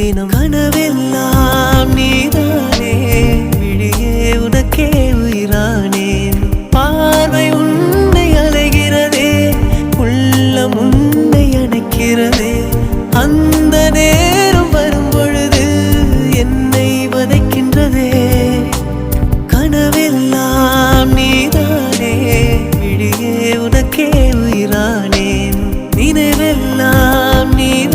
தினம் கனவெல்லாம் நீதானே விழியே உனக்கே உயிரானேன் பார்வை உன்னை அலைகிறதே உள்ளம் உன்னை அணைக்கிறதே அந்த நேரம்